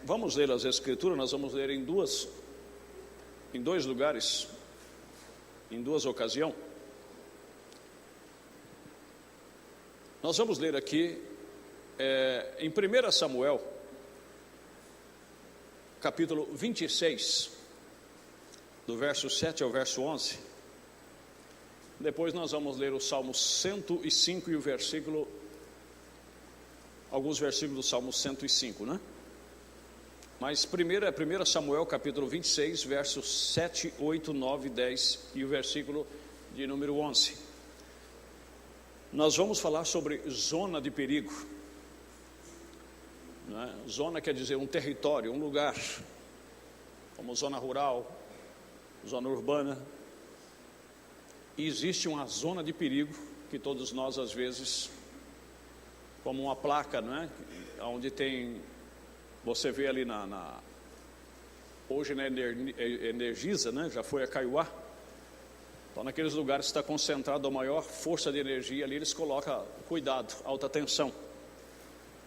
Vamos ler as Escrituras, nós vamos ler em dois lugares, em duas ocasiões. Nós vamos ler aqui em 1 Samuel, capítulo 26, do verso 7 ao verso 11. Depois nós vamos ler o Salmo 105 e o alguns versículos do Salmo 105, né? Mas primeiro é 1 Samuel capítulo 26, versos 7, 8, 9, 10 e o versículo de número 11. Nós vamos falar sobre zona de perigo, né? Zona quer dizer um território, um lugar, como zona rural, zona urbana. E existe uma zona de perigo que todos nós às vezes, como uma placa, não é? Onde tem, você vê ali hoje na Energisa, né? Já foi a Caiuá. Então naqueles lugares está concentrado a maior força de energia, ali eles colocam cuidado, alta tensão,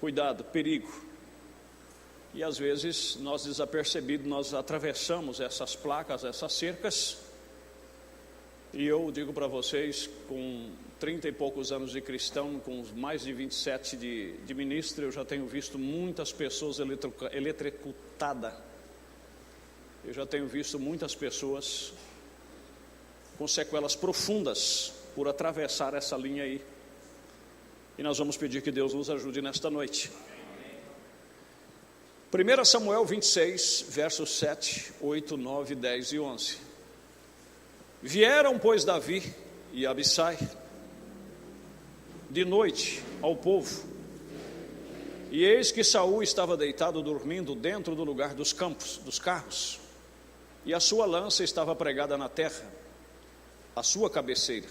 cuidado, perigo. E às vezes nós desapercebidos, nós atravessamos essas placas, essas cercas. E eu digo para vocês, com 30 e poucos anos de cristão, com mais de 27 de ministro, eu já tenho visto muitas pessoas eletrocutadas. Eu já tenho visto muitas pessoas com sequelas profundas por atravessar essa linha aí. E nós vamos pedir que Deus nos ajude nesta noite. 1 Samuel 26, versos 7, 8, 9, 10 e 11. Vieram, pois, Davi e Abissai de noite ao povo, e eis que Saul estava deitado dormindo dentro do lugar dos carros, e a sua lança estava pregada na terra, à sua cabeceira,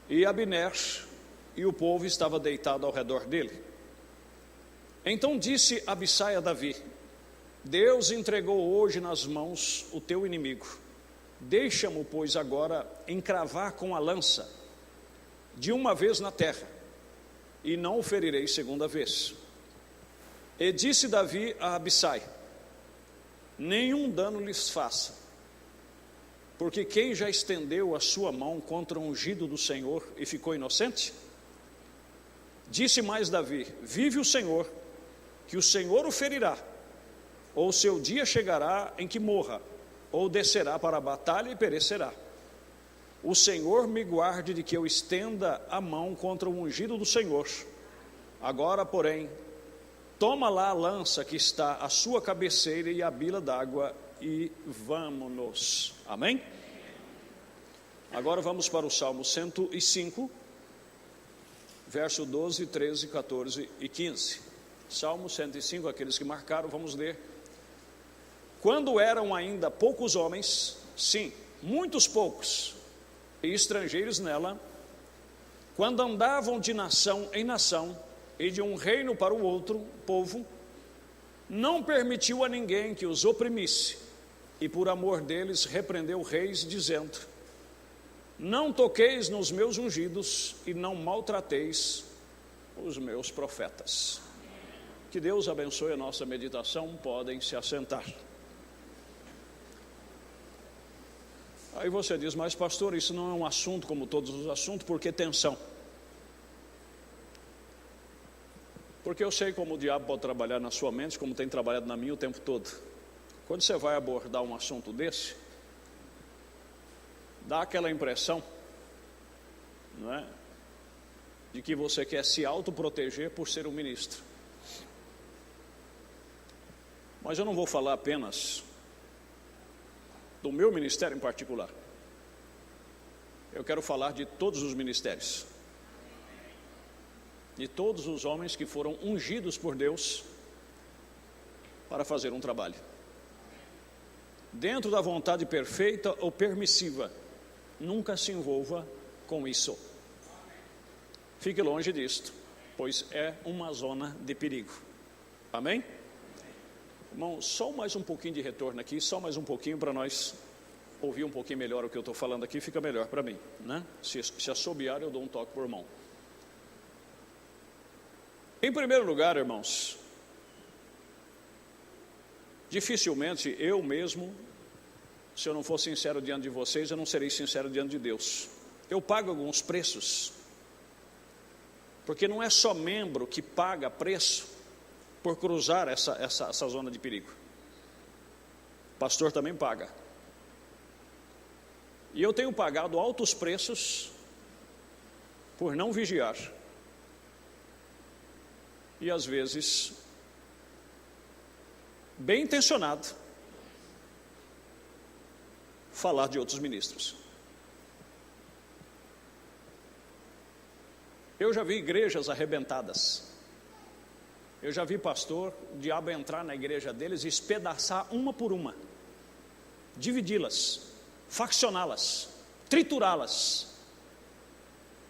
e Abner e o povo estava deitado ao redor dele. Então disse Abissai a Davi: Deus entregou hoje nas mãos o teu inimigo. Deixa-mo, pois, agora encravar com a lança de uma vez na terra, e não o ferirei segunda vez. E disse Davi a Abissai: nenhum dano lhes faça, porque quem já estendeu a sua mão contra o ungido do Senhor e ficou inocente? Disse mais Davi: vive o Senhor, que o Senhor o ferirá, ou seu dia chegará em que morra, ou descerá para a batalha e perecerá. O Senhor me guarde de que eu estenda a mão contra o ungido do Senhor. Agora, porém, toma lá a lança que está à sua cabeceira e a bila d'água, e vamos-nos. Amém? Agora vamos para o Salmo 105, verso 12, 13, 14 e 15. Salmo 105, aqueles que marcaram, vamos ler. Quando eram ainda poucos homens, sim, muitos poucos, e estrangeiros nela, quando andavam de nação em nação, e de um reino para o outro povo, não permitiu a ninguém que os oprimisse, e por amor deles repreendeu reis, dizendo: não toqueis nos meus ungidos, e não maltrateis os meus profetas. Que Deus abençoe a nossa meditação, podem se assentar. Aí você diz: mas pastor, isso não é um assunto como todos os assuntos, por que tensão? Porque eu sei como o diabo pode trabalhar na sua mente, como tem trabalhado na minha o tempo todo. Quando você vai abordar um assunto desse, dá aquela impressão, não é, de que você quer se autoproteger por ser um ministro. Mas eu não vou falar apenas do meu ministério em particular. Eu quero falar de todos os ministérios, de todos os homens que foram ungidos por Deus para fazer um trabalho, dentro da vontade perfeita ou permissiva. Nunca se envolva com isso. Fique longe disto, pois é uma zona de perigo. Amém? Irmão, só mais um pouquinho de retorno aqui, só mais um pouquinho para nós ouvir um pouquinho melhor o que eu estou falando aqui, fica melhor para mim, né? Se assobiar, eu dou um toque por mão. Em primeiro lugar, irmãos, Dificilmente eu mesmo, se eu não for sincero diante de vocês, eu não serei sincero diante de Deus. Eu pago alguns preços, porque não é só membro que paga preço por cruzar essa zona de perigo. O pastor também paga. E eu tenho pagado altos preços por não vigiar. E às vezes, bem intencionado, falar de outros ministros. Eu já vi igrejas arrebentadas. Eu já vi pastor, o diabo entrar na igreja deles e espedaçar uma por uma, dividi-las, faccioná-las, triturá-las,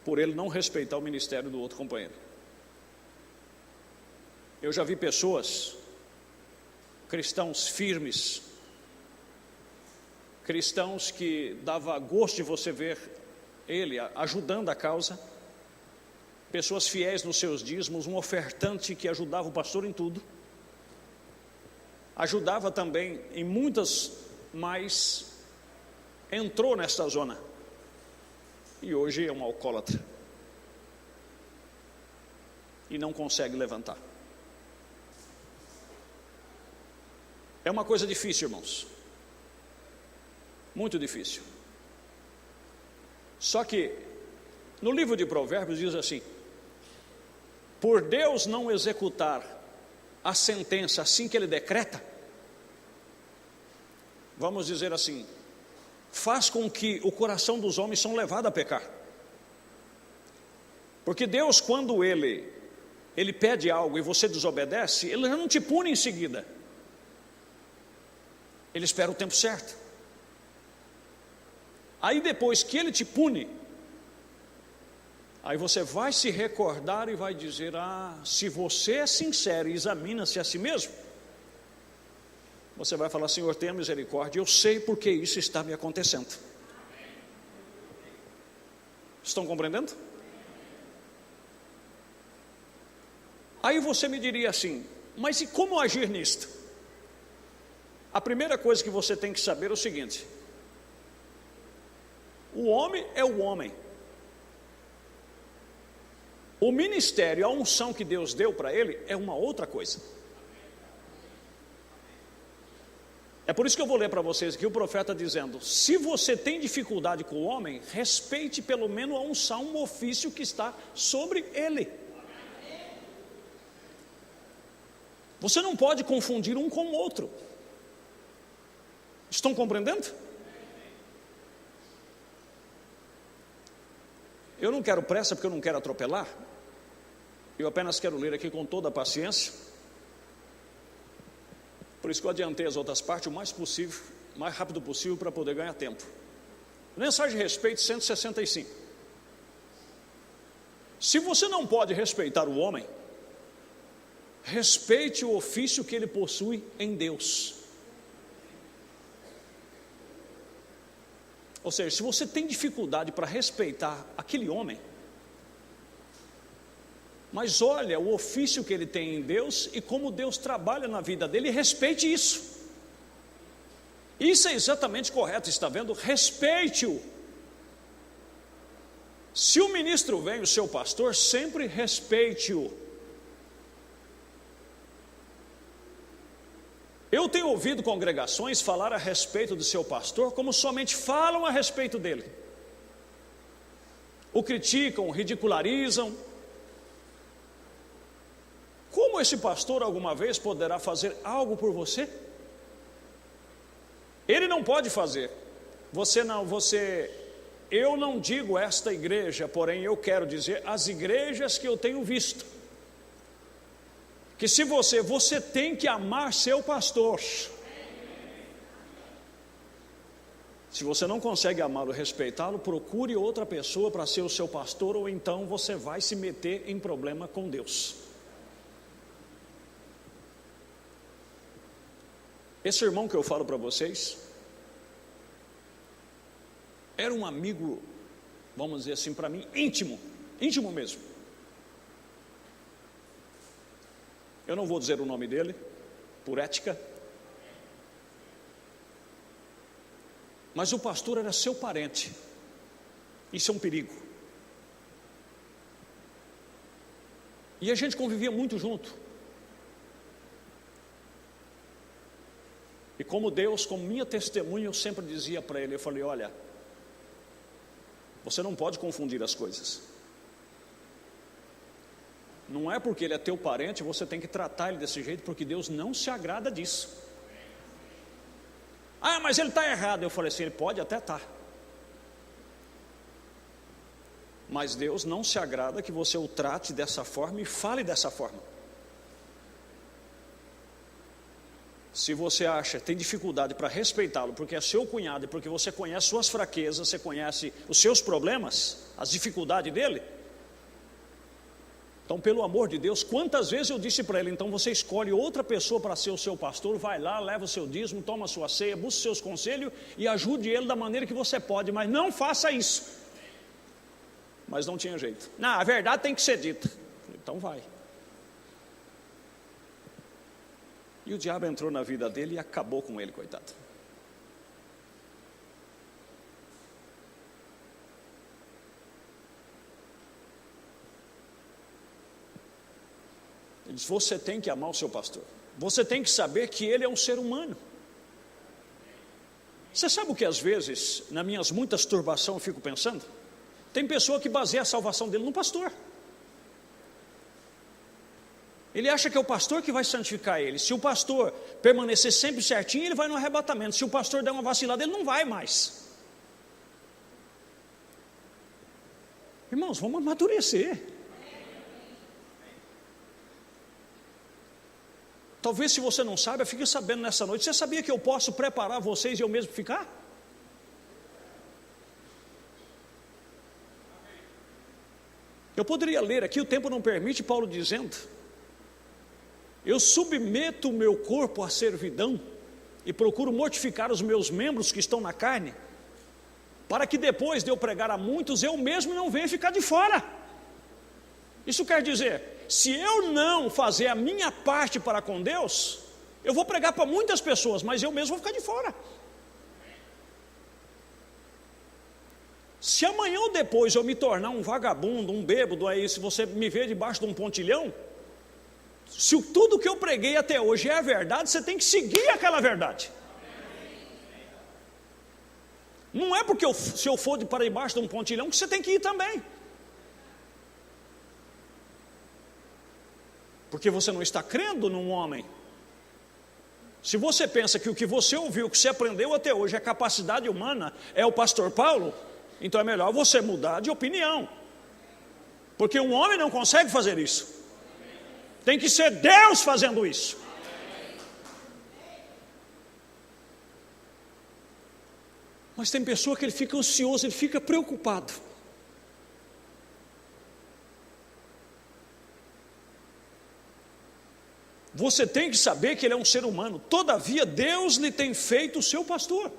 por ele não respeitar o ministério do outro companheiro. Eu já vi pessoas, cristãos firmes, cristãos que dava gosto de você ver ele ajudando a causa, pessoas fiéis nos seus dízimos, um ofertante que ajudava o pastor em tudo, ajudava também em muitas, mas entrou nesta zona e hoje é um alcoólatra e não consegue levantar. É uma coisa difícil, irmãos, muito difícil. Só que no livro de Provérbios diz assim: por Deus não executar a sentença assim que ele decreta, vamos dizer assim, faz com que o coração dos homens são levados a pecar. Porque Deus, quando ele pede algo e você desobedece, ele já não te pune em seguida, ele espera o tempo certo. Aí depois que ele te pune, aí você vai se recordar e vai dizer: se você é sincero e examina-se a si mesmo, você vai falar: Senhor, tenha misericórdia, eu sei porque isso está me acontecendo. Estão compreendendo? Aí você me diria assim: mas e como agir nisto? A primeira coisa que você tem que saber é o seguinte: o homem é o homem. O ministério, a unção que Deus deu para ele é uma outra coisa. É por isso que eu vou ler para vocês aqui o profeta dizendo: se você tem dificuldade com o homem, respeite pelo menos a unção, o ofício que está sobre ele. Você não pode confundir um com o outro. Estão compreendendo? Eu não quero pressa porque eu não quero atropelar. Eu apenas quero ler aqui com toda a paciência. Por isso que eu adiantei as outras partes o mais rápido possível para poder ganhar tempo. Mensagem de respeito 165. Se você não pode respeitar o homem, respeite o ofício que ele possui em Deus. Ou seja, se você tem dificuldade para respeitar aquele homem, mas olha o ofício que ele tem em Deus e como Deus trabalha na vida dele, respeite isso. Isso é exatamente correto, está vendo? Respeite-o. Se o ministro vem, o seu pastor, sempre respeite-o. Eu tenho ouvido congregações falar a respeito do seu pastor como somente falam a respeito dele. O criticam, o ridicularizam. Como esse pastor alguma vez poderá fazer algo por você? Ele não pode fazer. Eu não digo esta igreja, porém eu quero dizer as igrejas que eu tenho visto. Que se você tem que amar seu pastor. Se você não consegue amá-lo, respeitá-lo, procure outra pessoa para ser o seu pastor, ou então você vai se meter em problema com Deus. Esse irmão que eu falo para vocês era um amigo, vamos dizer assim, para mim, íntimo mesmo. Eu não vou dizer o nome dele, por ética, mas o pastor era seu parente. Isso é um perigo. E a gente convivia muito junto. E como Deus, como minha testemunha, eu sempre dizia para ele, eu falei, olha, você não pode confundir as coisas. Não é porque ele é teu parente, você tem que tratar ele desse jeito, porque Deus não se agrada disso. Ah, mas ele está errado. Eu falei assim, ele pode até estar. Mas Deus não se agrada que você o trate dessa forma e fale dessa forma. Se você acha, tem dificuldade para respeitá-lo, porque é seu cunhado, e porque você conhece suas fraquezas, você conhece os seus problemas, as dificuldades dele. Então, pelo amor de Deus, quantas vezes eu disse para ele, então você escolhe outra pessoa para ser o seu pastor, vai lá, leva o seu dízimo, toma a sua ceia, busque seus conselhos e ajude ele da maneira que você pode, mas não faça isso. Mas não tinha jeito. Não, a verdade tem que ser dita. Então vai. E o diabo entrou na vida dele e acabou com ele, coitado. Ele disse, você tem que amar o seu pastor. Você tem que saber que ele é um ser humano. Você sabe o que às vezes, nas minhas muitas turbações, eu fico pensando? Tem pessoa que baseia a salvação dele no pastor. Ele acha que é o pastor que vai santificar ele. Se o pastor permanecer sempre certinho, ele vai no arrebatamento. Se o pastor der uma vacilada, ele não vai mais. Irmãos, vamos amadurecer. Talvez se você não sabe, fique sabendo nessa noite. Você sabia que eu posso preparar vocês e eu mesmo ficar? Eu poderia ler aqui, o tempo não permite, Paulo dizendo, eu submeto o meu corpo à servidão e procuro mortificar os meus membros que estão na carne, para que depois de eu pregar a muitos, eu mesmo não venha ficar de fora. Isso quer dizer, se eu não fazer a minha parte para com Deus, eu vou pregar para muitas pessoas, mas eu mesmo vou ficar de fora. Se amanhã ou depois eu me tornar um vagabundo, um bêbado, aí se você me ver debaixo de um pontilhão, se tudo que eu preguei até hoje é a verdade, você tem que seguir aquela verdade. Não é porque se eu for para debaixo de um pontilhão que você tem que ir também. Porque você não está crendo num homem. Se você pensa que o que você ouviu, o que você aprendeu até hoje é capacidade humana, é o pastor Paulo, então é melhor você mudar de opinião. Porque um homem não consegue fazer isso. Tem que ser Deus fazendo isso. Mas tem pessoa que ele fica ansioso, ele fica preocupado. Você tem que saber que ele é um ser humano. Todavia, Deus lhe tem feito o seu pastor.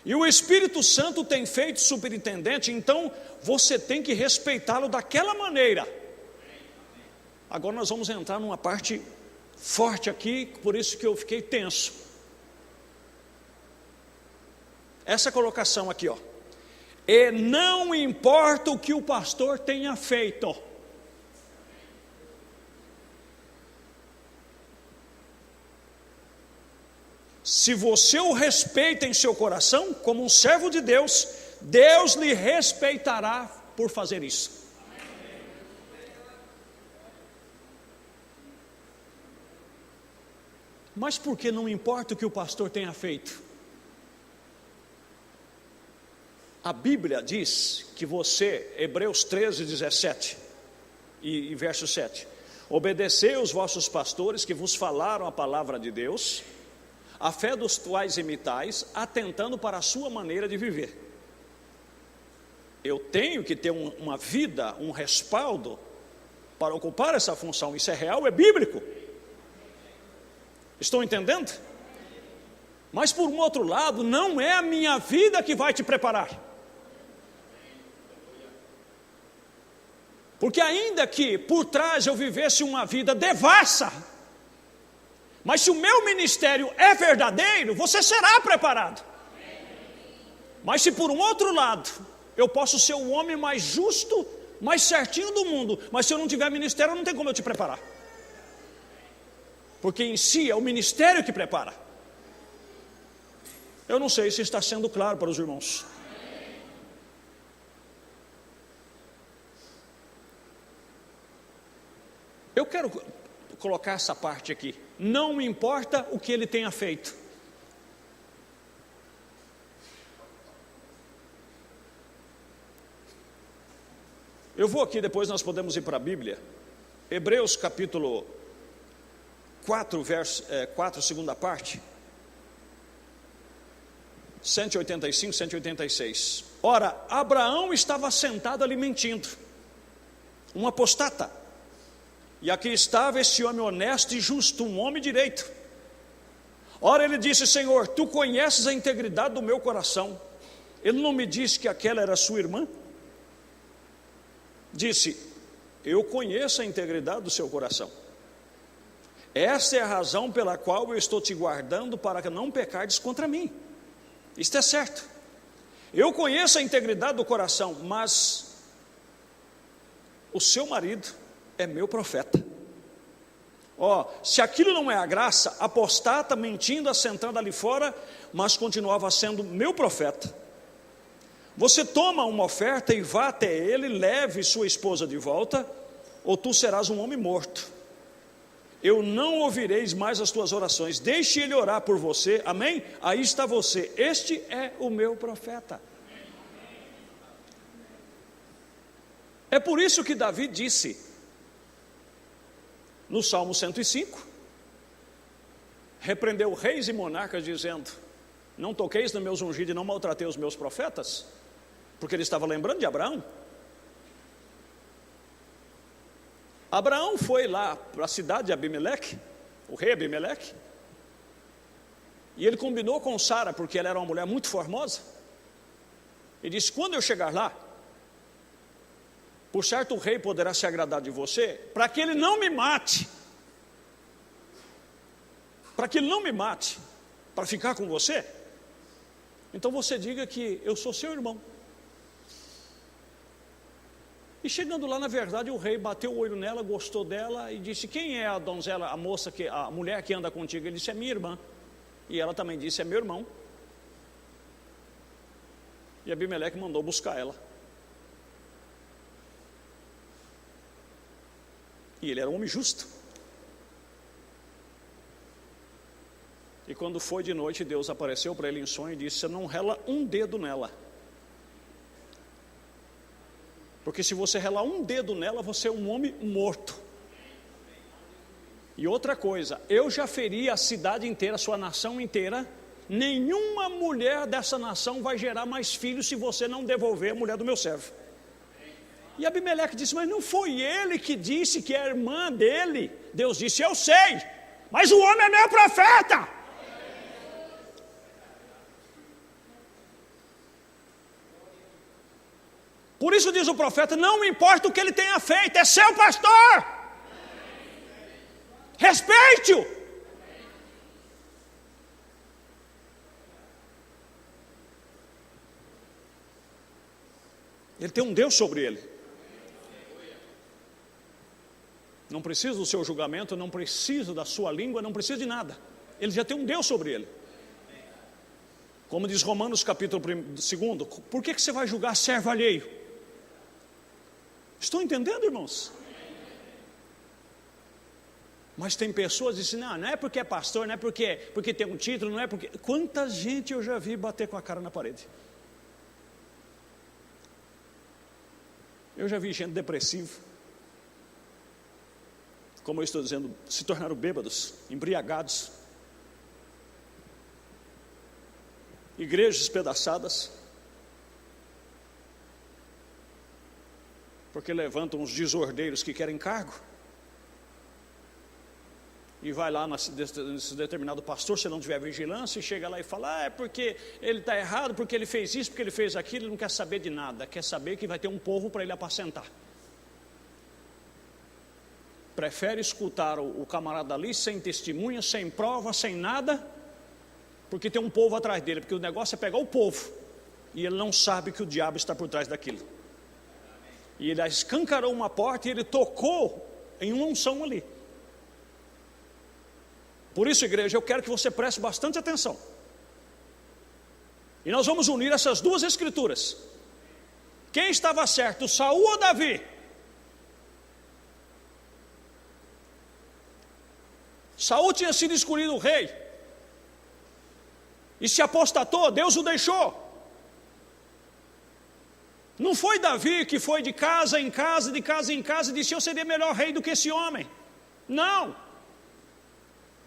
E o Espírito Santo tem feito superintendente, então você tem que respeitá-lo daquela maneira. Agora nós vamos entrar numa parte forte aqui, por isso que eu fiquei tenso. Essa colocação aqui, ó. E não importa o que o pastor tenha feito. Se você o respeita em seu coração, como um servo de Deus, Deus lhe respeitará por fazer isso. Mas por que não importa o que o pastor tenha feito? A Bíblia diz que você, Hebreus 13, 17 e verso 7, obedecei os vossos pastores que vos falaram a palavra de Deus, a fé dos quais imitais, atentando para a sua maneira de viver. Eu tenho que ter uma vida, um respaldo para ocupar essa função. Isso é real, é bíblico. Estão entendendo? Mas por um outro lado, não é a minha vida que vai te preparar. Porque ainda que por trás eu vivesse uma vida devassa, mas se o meu ministério é verdadeiro, você será preparado. Mas se por um outro lado, eu posso ser o homem mais justo, mais certinho do mundo, mas se eu não tiver ministério, não tem como eu te preparar. Porque em si é o ministério que prepara. Eu não sei se está sendo claro para os irmãos. Eu quero colocar essa parte aqui. Não importa o que ele tenha feito. Eu vou aqui, depois nós podemos ir para a Bíblia. Hebreus capítulo 4, verso 4, segunda parte. 185, 186. Ora, Abraão estava sentado ali mentindo, um apostata. E aqui estava esse homem honesto e justo, um homem direito. Ora, ele disse: Senhor, tu conheces a integridade do meu coração. Ele não me disse que aquela era sua irmã? Disse: eu conheço a integridade do seu coração. Esta é a razão pela qual eu estou te guardando, para que não pecardes contra mim. Isto é certo. Eu conheço a integridade do coração, mas o seu marido é meu profeta. Se aquilo não é a graça, apostata, mentindo, assentando ali fora, mas continuava sendo meu profeta. Você toma uma oferta e vá até ele, leve sua esposa de volta, ou tu serás um homem morto. Eu não ouvireis mais as tuas orações, deixe ele orar por você, amém? Aí está você, este é o meu profeta. É por isso que Davi disse, no Salmo 105, repreendeu reis e monarcas dizendo: não toqueis nos meus ungidos e não maltratei os meus profetas, porque ele estava lembrando de Abraão. Abraão foi lá para a cidade de Abimeleque, o rei Abimeleque, e ele combinou com Sara, porque ela era uma mulher muito formosa, e disse: quando eu chegar lá, por certo o rei poderá se agradar de você, para que ele não me mate, para ficar com você, então você diga que eu sou seu irmão. E chegando lá, na verdade, o rei bateu o olho nela, gostou dela e disse: quem é a donzela, a mulher que anda contigo? Ele disse: é minha irmã. E ela também disse: é meu irmão. E Abimeleque mandou buscar ela. E ele era um homem justo. E quando foi de noite, Deus apareceu para ele em sonho e disse: você não rela um dedo nela. Porque se você relar um dedo nela, você é um homem morto. E outra coisa, eu já feri a cidade inteira, a sua nação inteira. Nenhuma mulher dessa nação vai gerar mais filhos se você não devolver a mulher do meu servo. E Abimeleque disse: mas não foi ele que disse que é a irmã dele? Deus disse: eu sei, mas o homem é meu profeta. Por isso diz o profeta: não importa o que ele tenha feito, é seu pastor, respeite-o. Ele tem um Deus sobre ele. Não precisa do seu julgamento, não precisa da sua língua, não precisa de nada. Ele já tem um Deus sobre ele. Como diz Romanos capítulo 2, por que você vai julgar servo alheio? Estão entendendo, irmãos? Mas tem pessoas que dizem: não é porque é pastor, não é porque tem um título, não é porque... Quanta gente eu já vi bater com a cara na parede. Eu já vi gente depressiva, como eu estou dizendo, se tornaram bêbados, embriagados. Igrejas despedaçadas, porque levantam os desordeiros que querem cargo, e vai lá nesse determinado pastor, se não tiver vigilância, e chega lá e fala: é porque ele está errado, porque ele fez isso, porque ele fez aquilo. Ele não quer saber de nada, quer saber que vai ter um povo para ele apacentar. Prefere escutar o camarada ali sem testemunha, sem prova, sem nada, porque tem um povo atrás dele, porque o negócio é pegar o povo. e ele não sabe que o diabo está por trás daquilo. E ele escancarou uma porta e ele tocou em uma unção ali. Por isso, igreja, eu quero que você preste bastante atenção. E nós vamos unir essas duas escrituras. Quem estava certo, Saul ou Davi? Saul tinha sido escolhido rei e se apostatou, Deus o deixou. Não foi Davi que foi de casa em casa, de casa em casa, e disse: eu seria melhor rei do que esse homem. Não.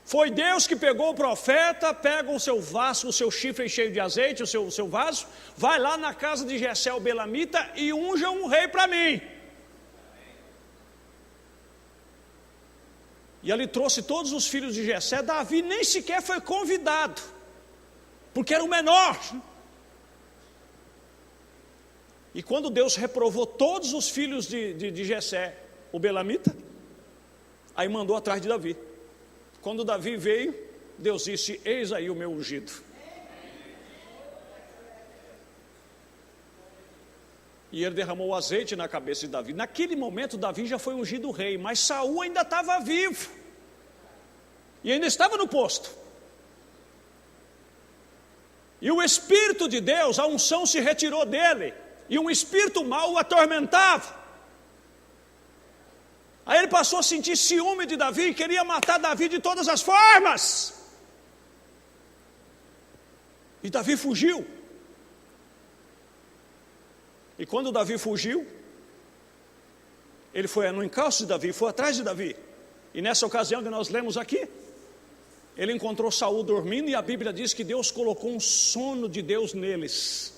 Foi Deus que pegou o profeta, pega o seu vaso, o seu chifre cheio de azeite, o seu vaso, vai lá na casa de Jessé o Belamita e unja um rei para mim. E ali trouxe todos os filhos de Jessé. Davi nem sequer foi convidado, porque era o menor. E quando Deus reprovou todos os filhos de Jessé, o Belamita, aí mandou atrás de Davi. Quando Davi veio, Deus disse: eis aí o meu ungido. E ele derramou o azeite na cabeça de Davi. Naquele momento Davi já foi ungido rei, mas Saul ainda estava vivo e ainda estava no posto. E o Espírito de Deus, a unção se retirou dele, e um espírito mau o atormentava. Aí ele passou a sentir ciúme de Davi e queria matar Davi de todas as formas. E Davi fugiu. E quando Davi fugiu, ele foi no encalço de Davi, foi atrás de Davi. E nessa ocasião que nós lemos aqui, ele encontrou Saul dormindo, e a Bíblia diz que Deus colocou um sono de Deus neles.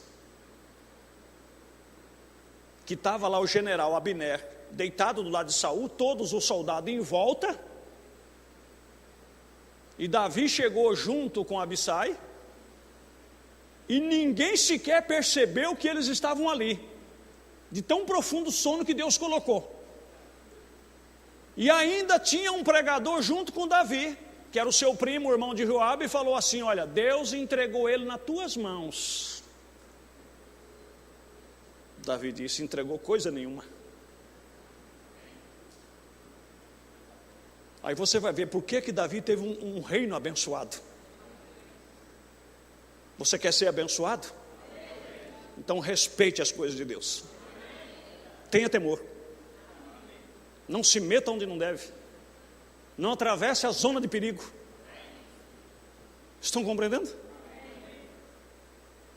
Que estava lá o general Abner, deitado do lado de Saul, todos os soldados em volta, e Davi chegou junto com Abissai, e ninguém sequer percebeu que eles estavam ali, de tão profundo sono que Deus colocou. E ainda tinha um pregador junto com Davi, que era o seu primo, o irmão de Joabe, e falou assim: olha, Deus entregou ele nas tuas mãos. Davi disse: entregou coisa nenhuma. Aí você vai ver por que Davi teve um reino abençoado. Você quer ser abençoado? Então respeite as coisas de Deus. Tenha temor. Não se meta onde não deve. Não atravesse a zona de perigo. Estão compreendendo?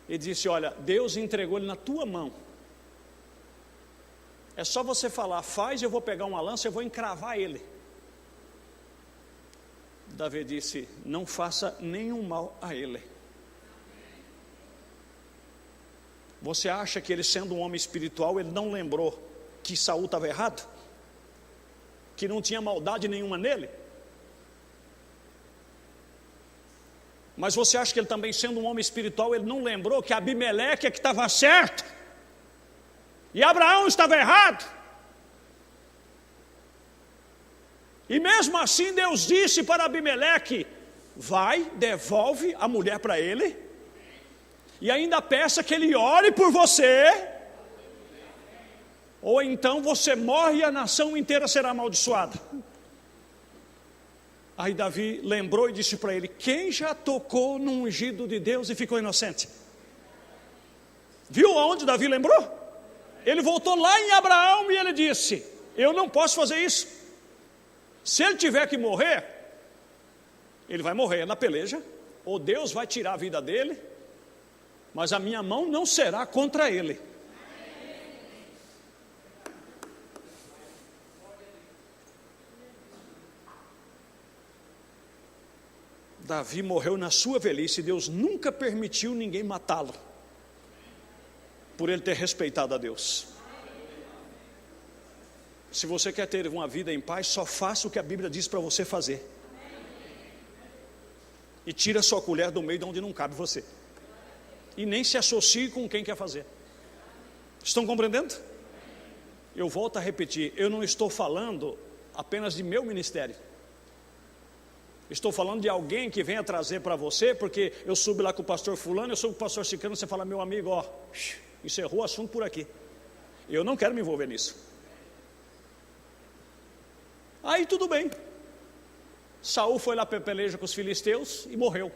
Ele disse: olha, Deus entregou ele na tua mão. É só você falar: faz, eu vou pegar uma lança, eu vou encravar ele. Davi disse: não faça nenhum mal a ele. Você acha que ele, sendo um homem espiritual, ele não lembrou que Saul estava errado? Que não tinha maldade nenhuma nele? Mas você acha que ele também, sendo um homem espiritual, ele não lembrou que Abimeleque é que estava certo e Abraão estava errado? E mesmo assim Deus disse para Abimeleque: vai, devolve a mulher para ele, e ainda peça que ele ore por você, ou então você morre e a nação inteira será amaldiçoada. Aí Davi lembrou e disse para ele: quem já tocou no ungido de Deus e ficou inocente? Viu aonde Davi lembrou? Ele voltou lá em Abraão e ele disse: eu não posso fazer isso. Se ele tiver que morrer, ele vai morrer na peleja, ou Deus vai tirar a vida dele, mas a minha mão não será contra ele. Davi morreu na sua velhice, e Deus nunca permitiu ninguém matá-lo, por ele ter respeitado a Deus. Se você quer ter uma vida em paz, só faça o que a Bíblia diz para você fazer. E tira a sua colher do meio de onde não cabe você. E nem se associe com quem quer fazer. Estão compreendendo? Eu volto a repetir, eu não estou falando apenas de meu ministério. Estou falando de alguém que venha trazer para você, porque eu subi lá com o pastor fulano, eu sou com o pastor ciclano, você fala, meu amigo, ó, encerrou o assunto por aqui. Eu não quero me envolver nisso. Aí tudo bem. Saul foi lá para peleja com os filisteus e morreu.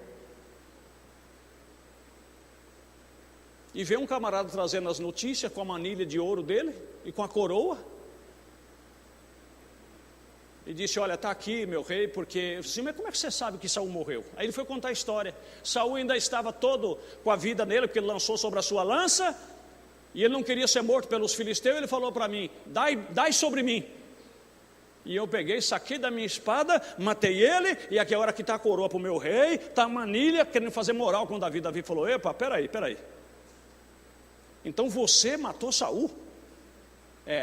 E veio um camarada trazendo as notícias com a manilha de ouro dele e com a coroa. E disse, olha, está aqui meu rei, porque... Eu disse, mas como é que você sabe que Saul morreu? Aí ele foi contar a história. Saul ainda estava todo com a vida nele, porque ele lançou sobre a sua lança, e ele não queria ser morto pelos filisteus. Ele falou para mim, dai sobre mim. E eu peguei, saquei da minha espada, matei ele, e aqui é a hora que está a coroa para o meu rei, está a manilha, querendo fazer moral com Davi. Davi falou, epa, peraí. Então você matou Saul?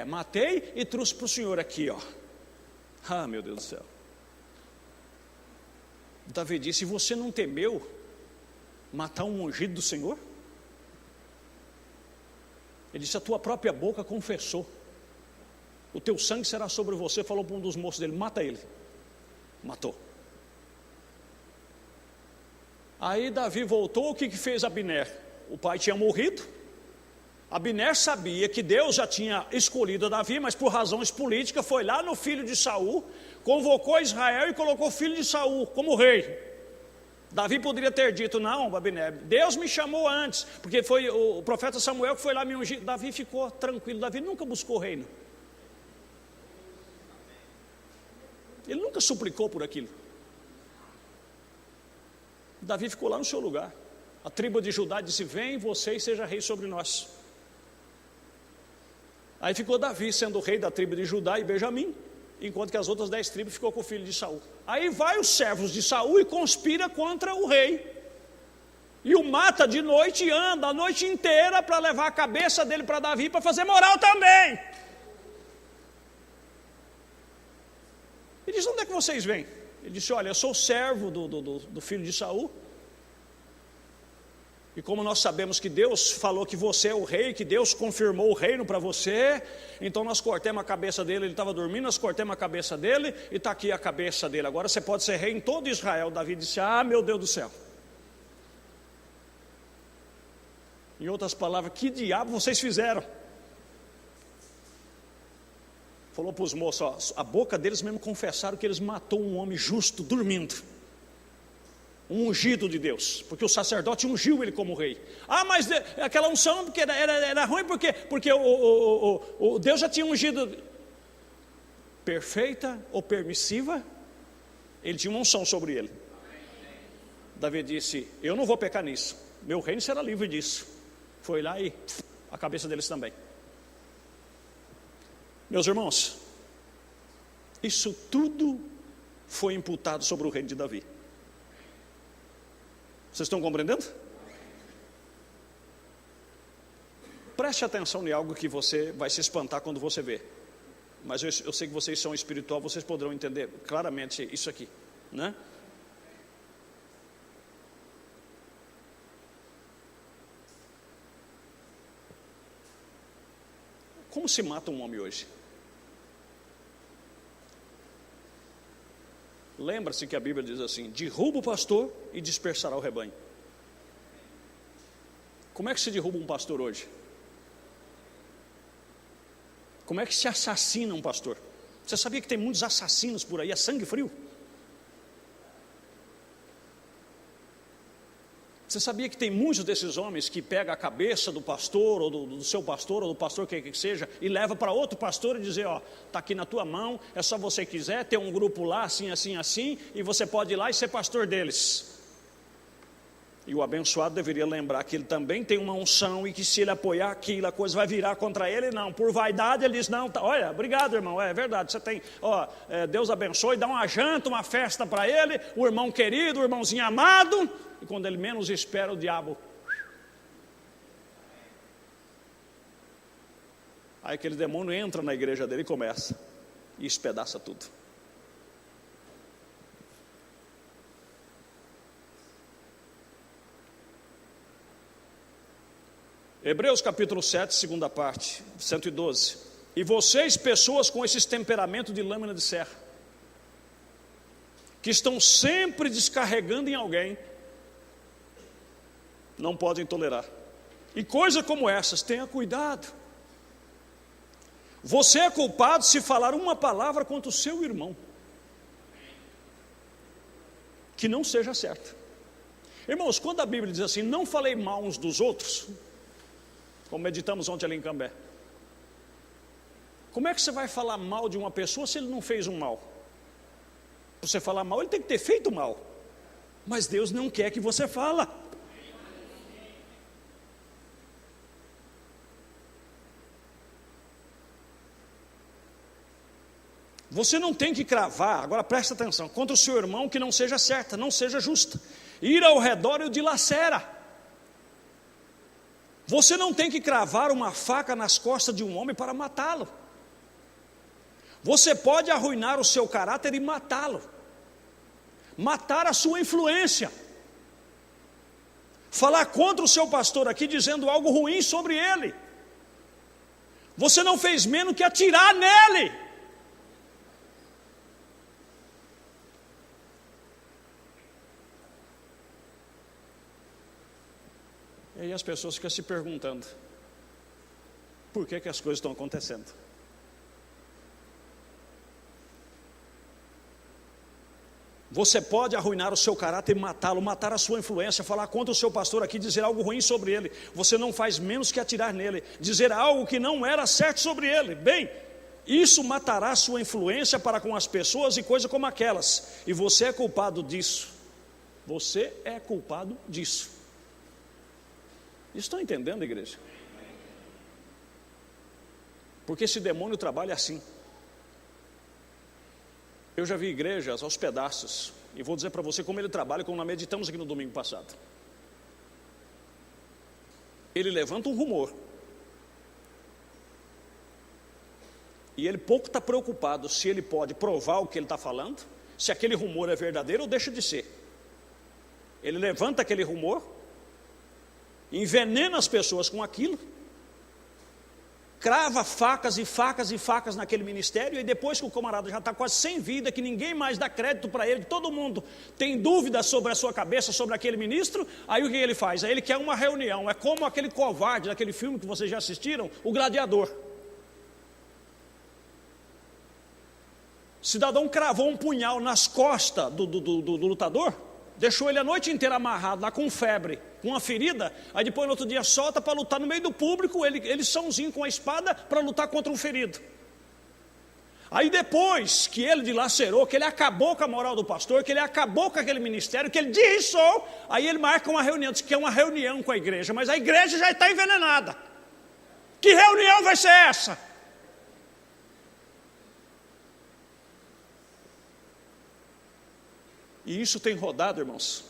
Matei e trouxe para o senhor aqui, ó. Ah, meu Deus do céu. Davi disse, você não temeu matar um ungido do Senhor? Ele disse, a tua própria boca confessou. O teu sangue será sobre você. Falou para um dos moços dele, mata ele. Matou. Aí Davi voltou, o que fez Abner? O pai tinha morrido. Abner sabia que Deus já tinha escolhido Davi, mas por razões políticas foi lá no filho de Saul, convocou Israel e colocou o filho de Saul como rei. Davi poderia ter dito, não, Abner, Deus me chamou antes, porque foi o profeta Samuel que foi lá me ungir. Davi ficou tranquilo, Davi nunca buscou reino. Ele nunca suplicou por aquilo. Davi ficou lá no seu lugar. A tribo de Judá disse, vem você e seja rei sobre nós. Aí ficou Davi sendo o rei da tribo de Judá e Benjamim, enquanto que as outras 10 tribos ficou com o filho de Saul. Aí vai os servos de Saul e conspira contra o rei. E o mata de noite e anda a noite inteira para levar a cabeça dele para Davi para fazer moral também. Ele disse, onde é que vocês vêm? Ele disse, olha, eu sou servo do filho de Saul. E como nós sabemos que Deus falou que você é o rei, que Deus confirmou o reino para você, então nós cortemos a cabeça dele, ele estava dormindo, nós cortemos a cabeça dele, e está aqui a cabeça dele, agora você pode ser rei em todo Israel. Davi disse, ah, meu Deus do céu. Em outras palavras, que diabo vocês fizeram? Falou para os moços, ó, a boca deles mesmo confessaram que eles matou um homem justo, dormindo. Um ungido de Deus, porque o sacerdote ungiu ele como rei. Ah, mas aquela unção porque era ruim, porque o Deus já tinha ungido. Perfeita ou permissiva, ele tinha uma unção sobre ele. Davi disse, eu não vou pecar nisso, meu reino será livre disso. Foi lá e a cabeça deles também. Meus irmãos, isso tudo foi imputado sobre o reino de Davi. Vocês estão compreendendo? Preste atenção em algo que você vai se espantar quando você vê. Mas eu sei que vocês são espiritual, vocês poderão entender claramente isso aqui, né? Como se mata um homem hoje? Lembra-se que a Bíblia diz assim, derruba o pastor e dispersará o rebanho. Como é que se derruba um pastor hoje? Como é que se assassina um pastor? Você sabia que tem muitos assassinos por aí, é sangue frio? Você sabia que tem muitos desses homens que pegam a cabeça do pastor, ou do seu pastor, ou do pastor que seja, e leva para outro pastor e dizer, ó, está aqui na tua mão, é só você quiser, ter um grupo lá, assim, e você pode ir lá e ser pastor deles. E o abençoado deveria lembrar que ele também tem uma unção, e que se ele apoiar aquilo, a coisa vai virar contra ele. Não, por vaidade ele diz, não, tá, olha, obrigado irmão, é verdade, você tem, ó, Deus abençoe, dá uma janta, uma festa para ele, o irmão querido, o irmãozinho amado, e quando ele menos espera, o diabo, aí aquele demônio entra na igreja dele e começa, e espedaça tudo. Hebreus capítulo 7, segunda parte, 112. E vocês, pessoas com esses temperamentos de lâmina de serra, que estão sempre descarregando em alguém, não podem tolerar. E coisas como essas, tenha cuidado. Você é culpado se falar uma palavra contra o seu irmão que não seja certa. Irmãos, quando a Bíblia diz assim, não falei mal uns dos outros, como meditamos ontem ali em Cambé, como é que você vai falar mal de uma pessoa se ele não fez um mal? Para você falar mal, ele tem que ter feito mal, mas Deus não quer que você fala. Você não tem que cravar, agora presta atenção, contra o seu irmão que não seja certa, não seja justa. Ir ao redor e o dilacera. Você não tem que cravar uma faca nas costas de um homem para matá-lo. Você pode arruinar o seu caráter e matá-lo. Matar a sua influência. Falar contra o seu pastor aqui dizendo algo ruim sobre ele. Você não fez menos que atirar nele. E aí as pessoas ficam se perguntando, por que as coisas estão acontecendo? Você pode arruinar o seu caráter e matá-lo, matar a sua influência, falar contra o seu pastor aqui, dizer algo ruim sobre ele. Você não faz menos que atirar nele, dizer algo que não era certo sobre ele. Bem, isso matará a sua influência para com as pessoas e coisas como aquelas. E você é culpado disso. Você é culpado disso. Estão entendendo, igreja? Porque esse demônio trabalha assim. Eu já vi igrejas aos pedaços, e vou dizer para você como ele trabalha, como nós meditamos aqui no domingo passado. Ele levanta um rumor, e ele pouco está preocupado se ele pode provar o que ele está falando, se aquele rumor é verdadeiro ou deixa de ser. Ele levanta aquele rumor, envenena as pessoas com aquilo, crava facas e facas e facas naquele ministério, e depois que o camarada já está quase sem vida, que ninguém mais dá crédito para ele, que todo mundo tem dúvidas sobre a sua cabeça, sobre aquele ministro, aí o que ele faz? Aí ele quer uma reunião, é como aquele covarde daquele filme que vocês já assistiram, O Gladiador. O cidadão cravou um punhal nas costas do lutador, deixou ele a noite inteira amarrado lá com febre, com uma ferida, aí depois no outro dia solta para lutar no meio do público, ele sãozinho com a espada para lutar contra um ferido. Aí depois que ele dilacerou, que ele acabou com a moral do pastor, que ele acabou com aquele ministério, que ele derriçou, aí ele marca uma reunião, diz que é uma reunião com a igreja, mas a igreja já está envenenada. Que reunião vai ser essa? E isso tem rodado, irmãos,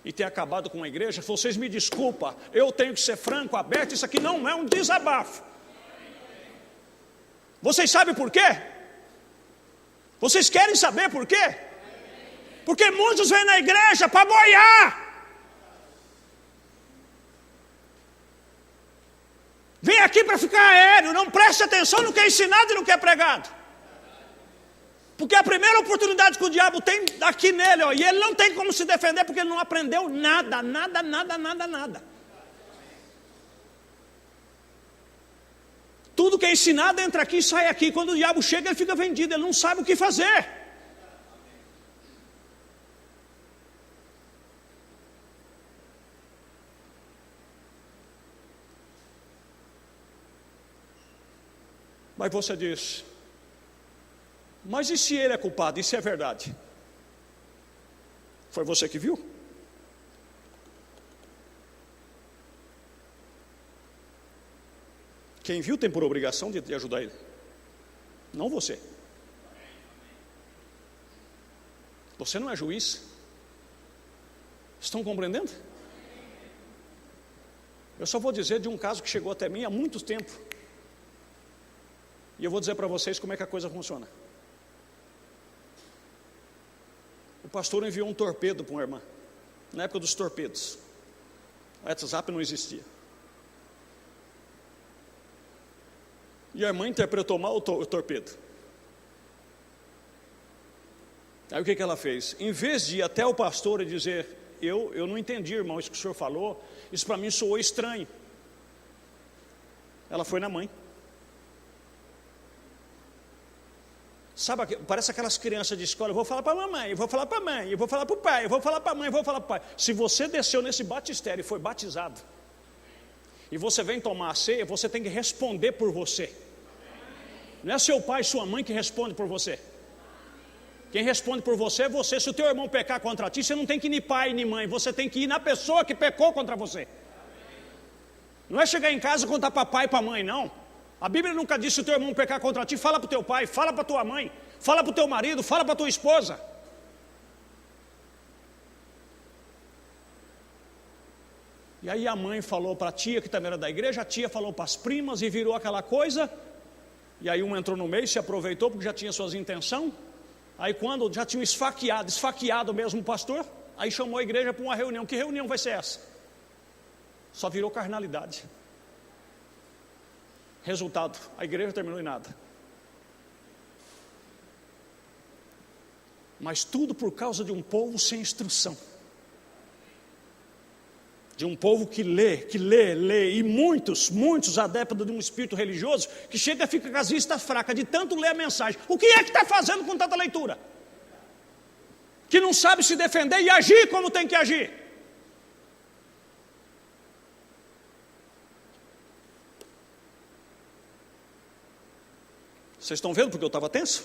e tem acabado com a igreja. Vocês me desculpam, eu tenho que ser franco, aberto, isso aqui não é um desabafo. Vocês sabem por quê? Vocês querem saber por quê? Porque muitos vêm na igreja para boiar. Vem aqui para ficar aéreo, não preste atenção no que é ensinado e no que é pregado. Porque a primeira oportunidade que o diabo tem aqui nele, ó, e ele não tem como se defender, porque ele não aprendeu nada. Tudo que é ensinado entra aqui e sai aqui. Quando o diabo chega, ele fica vendido, ele não sabe o que fazer. Mas você diz, mas e se ele é culpado? E se é verdade? Foi você que viu? Quem viu tem por obrigação de ajudar ele, não você. Você não é juiz. Estão compreendendo? Eu só vou dizer de um caso que chegou até mim há muito tempo, e eu vou dizer para vocês como é que a coisa funciona. O pastor enviou um torpedo para uma irmã, na época dos torpedos. O WhatsApp não existia. E a irmã interpretou mal o torpedo. Aí o que ela fez? Em vez de ir até o pastor e dizer, eu não entendi, irmão, isso que o senhor falou, isso para mim soou estranho. Ela foi na mãe. Sabe, parece aquelas crianças de escola, eu vou falar para a mamãe, eu vou falar para a mãe, eu vou falar para o pai, eu vou falar para a mãe, eu vou falar para o pai. Se você desceu nesse batistério e foi batizado, e você vem tomar a ceia, você tem que responder por você. Não é seu pai e sua mãe que respondem por você. Quem responde por você é você. Se o teu irmão pecar contra ti, você não tem que ir nem pai nem mãe, você tem que ir na pessoa que pecou contra você. Não é chegar em casa e contar para pai e para mãe, não. A Bíblia nunca disse, se o teu irmão pecar contra ti, fala para o teu pai, fala para a tua mãe, fala para o teu marido, fala para a tua esposa. E aí a mãe falou para a tia, que também era da igreja, a tia falou para as primas e virou aquela coisa. E aí um entrou no meio, se aproveitou porque já tinha suas intenções. Aí quando já tinham esfaqueado mesmo o pastor, aí chamou a igreja para uma reunião. Que reunião vai ser essa? Só virou carnalidade. Resultado, a igreja terminou em nada. Mas tudo por causa de um povo sem instrução. De um povo que lê, e muitos adeptos de um espírito religioso, que chega e fica com as vistas fracas, de tanto ler a mensagem. O que é que está fazendo com tanta leitura? Que não sabe se defender e agir como tem que agir. Vocês estão vendo porque eu estava tenso?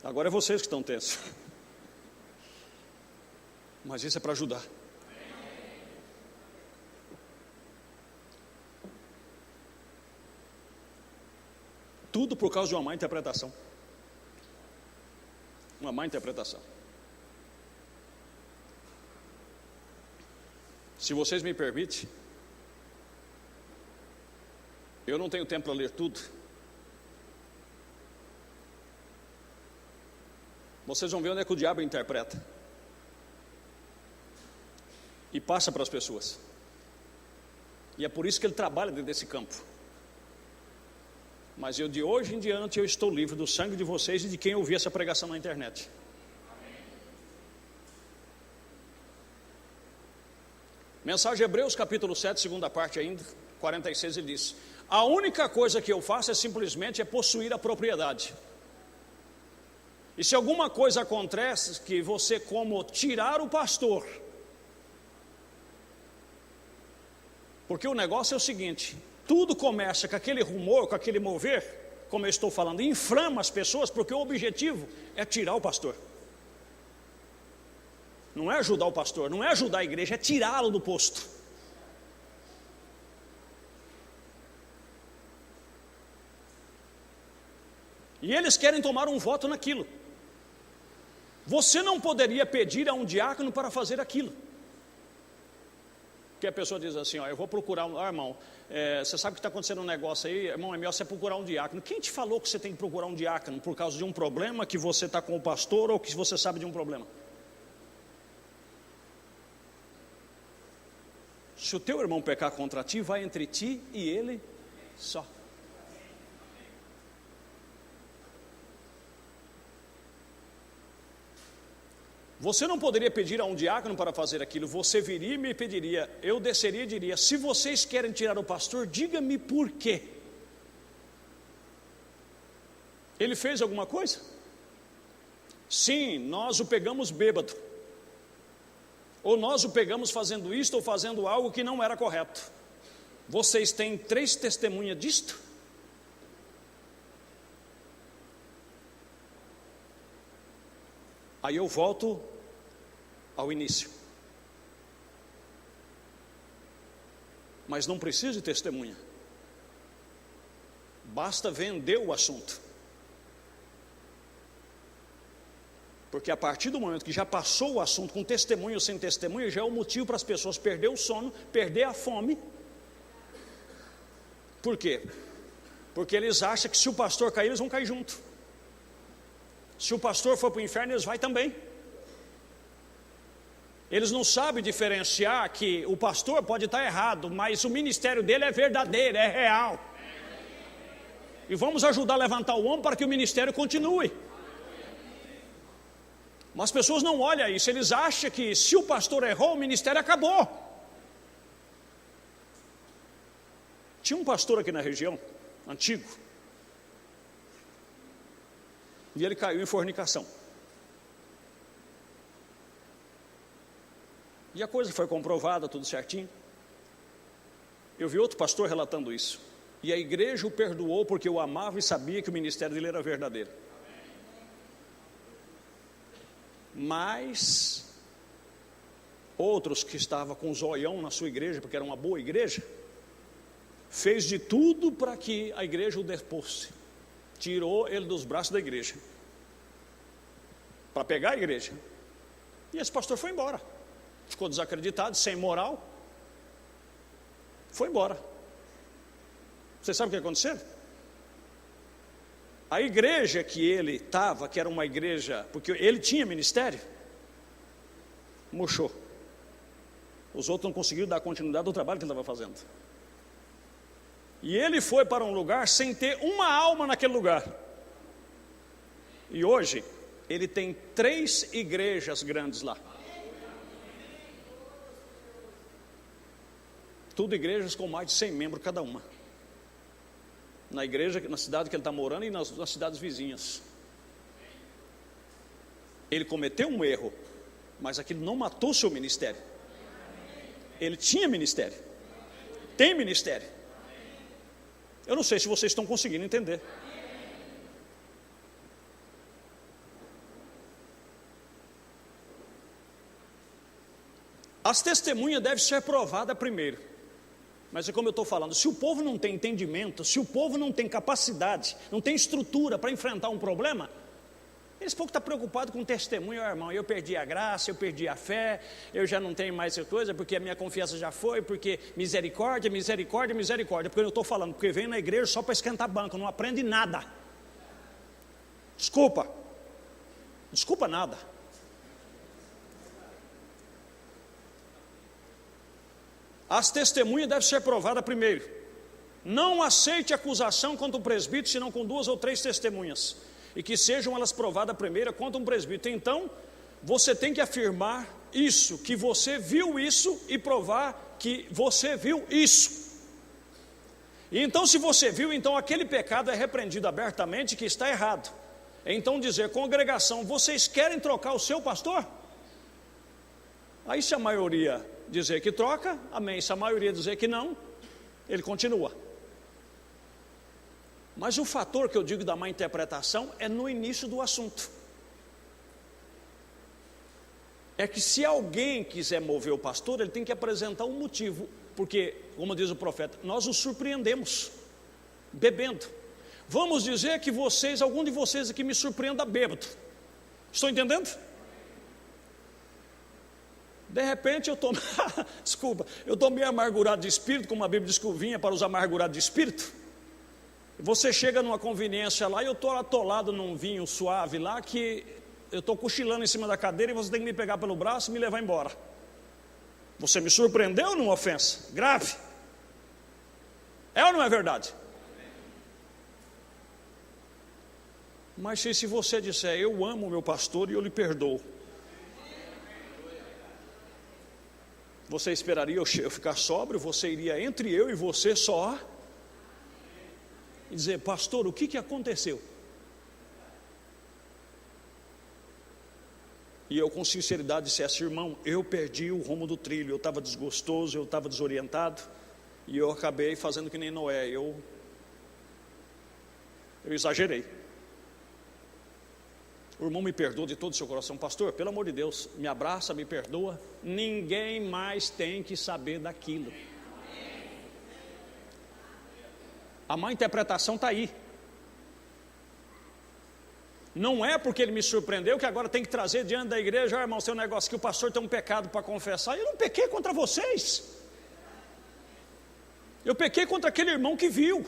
Agora é vocês que estão tensos. Mas isso é para ajudar. Tudo por causa de uma má interpretação. Uma má interpretação. Se vocês me permitem, eu não tenho tempo para ler tudo. Vocês vão ver onde é que o diabo interpreta. E passa para as pessoas. E é por isso que ele trabalha dentro desse campo. Mas eu de hoje em diante eu estou livre do sangue de vocês e de quem ouvir essa pregação na internet. Mensagem de Hebreus capítulo 7, segunda parte ainda, 46, ele diz: a única coisa que eu faço é simplesmente possuir a propriedade. E se alguma coisa acontece que você, como tirar o pastor, porque o negócio é o seguinte, tudo começa com aquele rumor, com aquele mover, como eu estou falando, inflama as pessoas, porque o objetivo é tirar o pastor. Não é ajudar o pastor, não é ajudar a igreja, é tirá-lo do posto. E eles querem tomar um voto naquilo. Você não poderia pedir a um diácono para fazer aquilo. Que a pessoa diz assim, ó, eu vou procurar irmão, você sabe que está acontecendo um negócio aí, irmão, é melhor você procurar um diácono. Quem te falou que você tem que procurar um diácono por causa de um problema que você está com o pastor ou que você sabe de um problema? Se o teu irmão pecar contra ti, vai entre ti e ele só. Você não poderia pedir a um diácono para fazer aquilo. Você viria e me pediria, eu desceria e diria, se vocês querem tirar o pastor, diga-me por quê. Ele fez alguma coisa? Sim, nós o pegamos bêbado. Ou nós o pegamos fazendo isto ou fazendo algo que não era correto. Vocês têm 3 testemunhas disto? Aí eu volto ao início. Mas não precisa de testemunha. Basta vender o assunto. Porque a partir do momento que já passou o assunto com testemunho ou sem testemunho, já é o motivo para as pessoas perder o sono, perder a fome. Por quê? Porque eles acham que se o pastor cair, eles vão cair junto. Se o pastor for para o inferno, eles vão também. Eles não sabem diferenciar que o pastor pode estar errado, mas o ministério dele é verdadeiro, é real. E vamos ajudar a levantar o homem para que o ministério continue. Mas as pessoas não olham isso, eles acham que se o pastor errou, o ministério acabou. Tinha um pastor aqui na região, antigo, e ele caiu em fornicação. E a coisa foi comprovada, tudo certinho. Eu vi outro pastor relatando isso. E a igreja o perdoou porque o amava e sabia que o ministério dele era verdadeiro. Mas outros que estavam com zoião na sua igreja, porque era uma boa igreja, fez de tudo para que a igreja o despôsse. Tirou ele dos braços da igreja, para pegar a igreja. E esse pastor foi embora. Ficou desacreditado, sem moral. Foi embora. Você sabe o que aconteceu? A igreja que ele estava, que era uma igreja, porque ele tinha ministério, murchou. Os outros não conseguiram dar continuidade ao trabalho que ele estava fazendo. E ele foi para um lugar sem ter uma alma naquele lugar. E hoje, ele tem 3 igrejas grandes lá. Tudo igrejas com mais de 100 membros cada uma. Na igreja, na cidade que ele está morando e nas cidades vizinhas. Ele cometeu um erro, mas aquilo não matou o seu ministério. Ele tinha ministério. Tem ministério. Eu não sei se vocês estão conseguindo entender. As testemunhas devem ser provadas primeiro. Mas é como eu estou falando, se o povo não tem entendimento, se o povo não tem capacidade, não tem estrutura para enfrentar um problema, eles pouco estão preocupados com testemunho, irmão, eu perdi a graça, eu perdi a fé, eu já não tenho mais essa coisa, porque a minha confiança já foi, porque misericórdia, misericórdia, misericórdia, porque eu estou falando, porque vem na igreja só para esquentar banco, não aprende nada. Desculpa nada. As testemunhas devem ser provadas primeiro. Não aceite acusação contra o presbítero, senão com 2 ou 3 testemunhas. E que sejam elas provadas primeiro contra um presbítero. Então, você tem que afirmar isso, que você viu isso e provar que você viu isso. E então, se você viu, então aquele pecado é repreendido abertamente que está errado. Então dizer, congregação, vocês querem trocar o seu pastor? Aí se a maioria dizer que troca, amém. Se a maioria dizer que não, ele continua. Mas o fator que eu digo da má interpretação é no início do assunto. É que se alguém quiser mover o pastor, ele tem que apresentar um motivo. Porque, como diz o profeta, nós o surpreendemos, bebendo. Vamos dizer que algum de vocês aqui me surpreenda bêbado. Estão entendendo? De repente eu estou, desculpa, eu estou meio amargurado de espírito, como a Bíblia diz que vinha para os amargurados de espírito. Você chega numa conveniência lá e eu estou atolado num vinho suave lá, que eu estou cochilando em cima da cadeira e você tem que me pegar pelo braço e me levar embora. Você me surpreendeu numa ofensa grave? É ou não é verdade? Mas se você disser, eu amo o meu pastor e eu lhe perdoo, você esperaria eu ficar sóbrio? Você iria entre eu e você só e dizer, pastor, o que aconteceu? E eu com sinceridade dissesse, irmão, eu perdi o rumo do trilho, eu estava desgostoso, eu estava desorientado, e eu acabei fazendo que nem Noé, eu exagerei. O irmão me perdoa de todo o seu coração, pastor, pelo amor de Deus, me abraça, me perdoa, ninguém mais tem que saber daquilo. A má interpretação está aí. Não é porque ele me surpreendeu que agora tem que trazer diante da igreja, irmão, seu negócio que o pastor tem um pecado para confessar. Eu não pequei contra vocês, eu pequei contra aquele irmão que viu.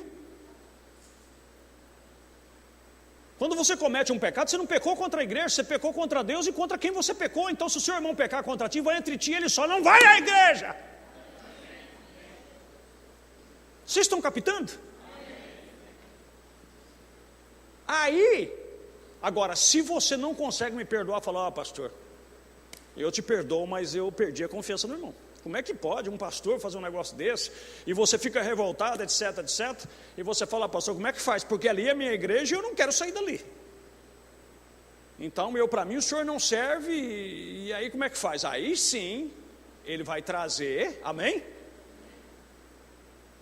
Quando você comete um pecado, você não pecou contra a igreja, você pecou contra Deus e contra quem você pecou. Então, se o seu irmão pecar contra ti, vai entre ti, ele só não vai à igreja. Vocês estão captando? Aí, Agora, se você não consegue me perdoar, fala, pastor, eu te perdoo, mas eu perdi a confiança no irmão. Como é que pode um pastor fazer um negócio desse? E você fica revoltado, etc, etc. E você fala, pastor, como é que faz? Porque ali é a minha igreja e eu não quero sair dali. Então, para mim o senhor não serve, e aí como é que faz? Aí sim, ele vai trazer, amém?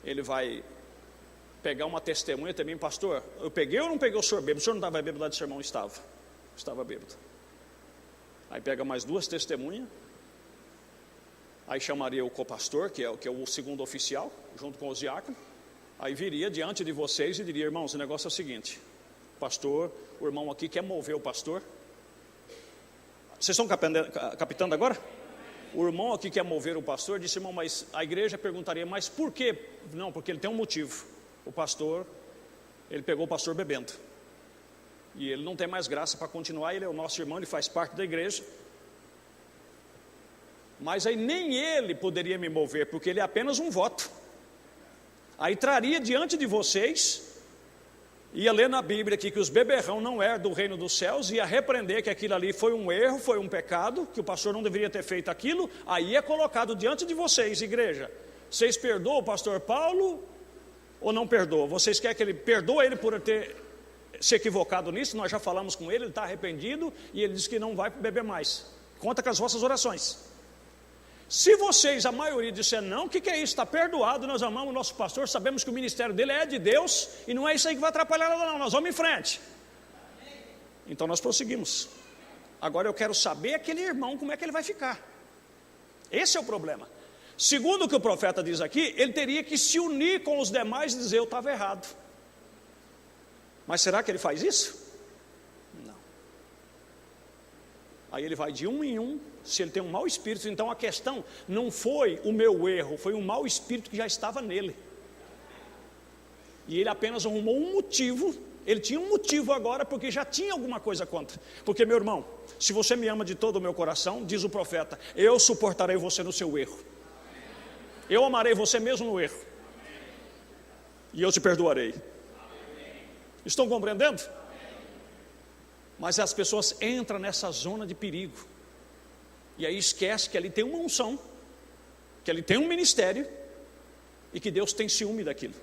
Ele vai pegar uma testemunha também, pastor, eu peguei ou não peguei o senhor bêbado? O senhor não estava bêbado lá de sermão? Estava bêbado. Aí pega mais 2 testemunhas, aí chamaria o copastor, que é o segundo oficial, junto com os diáconos, aí viria diante de vocês e diria, irmãos, o negócio é o seguinte, pastor, o irmão aqui quer mover o pastor. Vocês estão captando agora? O irmão aqui quer mover o pastor, disse, irmão, mas a igreja perguntaria, mas por quê? Não, porque ele tem um motivo. O pastor, ele pegou o pastor bebendo. E ele não tem mais graça para continuar, ele é o nosso irmão, ele faz parte da igreja. Mas aí nem ele poderia me mover, porque ele é apenas um voto. Aí traria diante de vocês, ia ler na Bíblia aqui que os beberrão não é do reino dos céus, ia repreender que aquilo ali foi um erro, foi um pecado, que o pastor não deveria ter feito aquilo, aí é colocado diante de vocês, igreja. Vocês perdoam o pastor Paulo ou não perdoam? Vocês querem que ele perdoe ele por ter se equivocado nisso? Nós já falamos com ele, ele está arrependido e ele disse que não vai beber mais. Conta com as vossas orações. Se vocês, a maioria, disser não, o que é isso? Está perdoado, nós amamos o nosso pastor, sabemos que o ministério dele é de Deus, e não é isso aí que vai atrapalhar nada não, nós vamos em frente. Então nós prosseguimos. Agora eu quero saber aquele irmão, como é que ele vai ficar. Esse é o problema. Segundo o que o profeta diz aqui, ele teria que se unir com os demais e dizer, eu estava errado. Mas será que ele faz isso? Não. Aí ele vai de um em um. Se ele tem um mau espírito, então a questão não foi o meu erro, foi um mau espírito que já estava nele. E ele apenas arrumou um motivo, ele tinha um motivo agora, porque já tinha alguma coisa contra. Porque, meu irmão, se você me ama de todo o meu coração, diz o profeta, eu suportarei você no seu erro. Eu amarei você mesmo no erro. E eu te perdoarei. Estão compreendendo? Mas as pessoas entram nessa zona de perigo. E aí esquece que ali tem uma unção, que ali tem um ministério, e que Deus tem ciúme daquilo.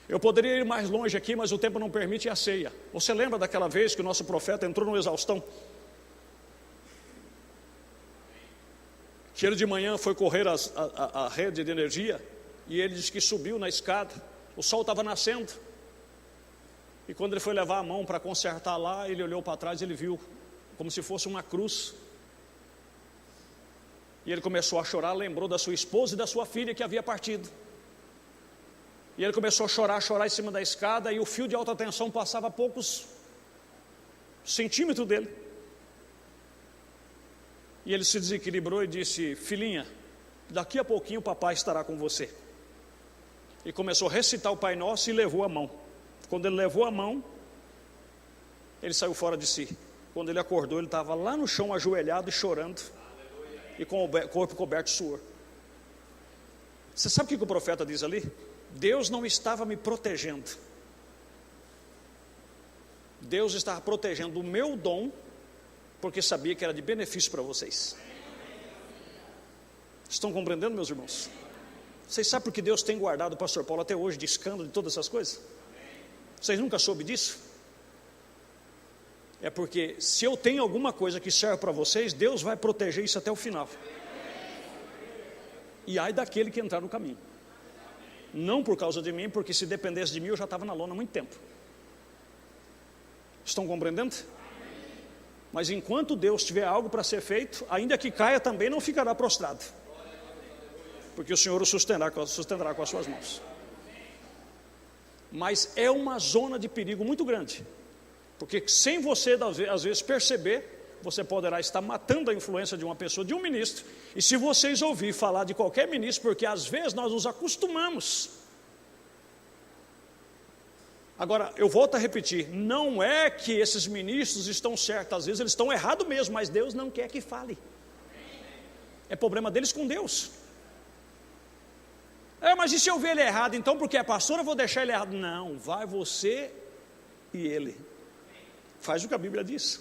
Eu poderia ir mais longe aqui, mas o tempo não permite a ceia. Você lembra daquela vez que o nosso profeta entrou no exaustão? Que ele de manhã foi correr a rede de energia, e ele disse que subiu na escada, o sol estava nascendo, e quando ele foi levar a mão para consertar lá, ele olhou para trás e ele viu como se fosse uma cruz. E ele começou a chorar, lembrou da sua esposa e da sua filha que havia partido. E ele começou a chorar em cima da escada, e o fio de alta tensão passava a poucos centímetros dele. E ele se desequilibrou e disse, filhinha, daqui a pouquinho o papai estará com você. E começou a recitar o Pai Nosso e levou a mão. Quando ele levou a mão, ele saiu fora de si. Quando ele acordou, ele estava lá no chão ajoelhado e chorando, e com o corpo coberto de suor. Você sabe o que o profeta diz ali? Deus não estava me protegendo. Deus estava protegendo o meu dom, porque sabia que era de benefício para vocês. Estão compreendendo, meus irmãos? Vocês sabem por que Deus tem guardado o pastor Paulo até hoje de escândalo, de todas essas coisas? Vocês nunca soube disso? É porque se eu tenho alguma coisa que serve para vocês, Deus vai proteger isso até o final. E ai daquele que entrar no caminho. Não por causa de mim, porque se dependesse de mim eu já estava na lona há muito tempo. Estão compreendendo? Mas enquanto Deus tiver algo para ser feito, ainda que caia também não ficará prostrado, porque o Senhor o sustentará com as suas mãos. Mas é uma zona de perigo muito grande, porque sem você às vezes perceber, você poderá estar matando a influência de uma pessoa, de um ministro. E se vocês ouvirem falar de qualquer ministro, porque às vezes nós nos acostumamos. Agora, eu volto a repetir, não é que esses ministros estão certos, às vezes eles estão errados mesmo, mas Deus não quer que fale. É problema deles com Deus. Mas e se eu ver ele errado, então porque é pastor eu vou deixar ele errado? Não, vai você e ele. Faz o que a Bíblia diz.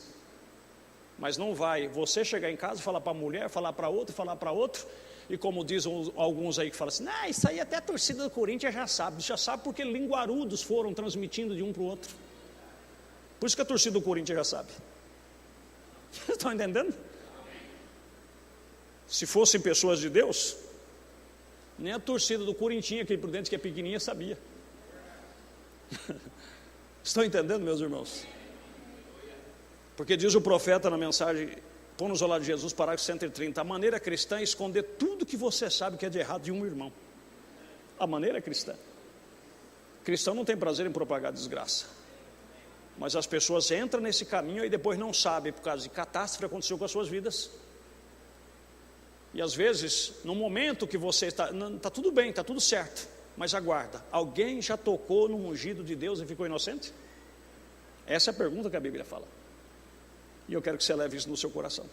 Mas não vai você chegar em casa e falar para a mulher, falar para outro, e como dizem alguns aí que falam assim, isso aí até a torcida do Corinthians já sabe porque linguarudos foram transmitindo de um para o outro. Por isso que a torcida do Corinthians já sabe. Vocês estão entendendo? Se fossem pessoas de Deus, nem a torcida do Corinthians, aquele prudente que é pequenininha, sabia. Estão entendendo, meus irmãos? Porque diz o profeta na mensagem, Põe-nos ao lado de Jesus, parágrafo 130, a maneira cristã é esconder tudo que você sabe que é de errado de um irmão. A maneira cristã. Cristão não tem prazer em propagar desgraça. Mas as pessoas entram nesse caminho e depois não sabem, por causa de catástrofe que aconteceu com as suas vidas. E às vezes, no momento que você está tudo bem, está tudo certo, mas aguarda, alguém já tocou no ungido de Deus e ficou inocente? Essa é a pergunta que a Bíblia fala. E eu quero que você leve isso no seu coração.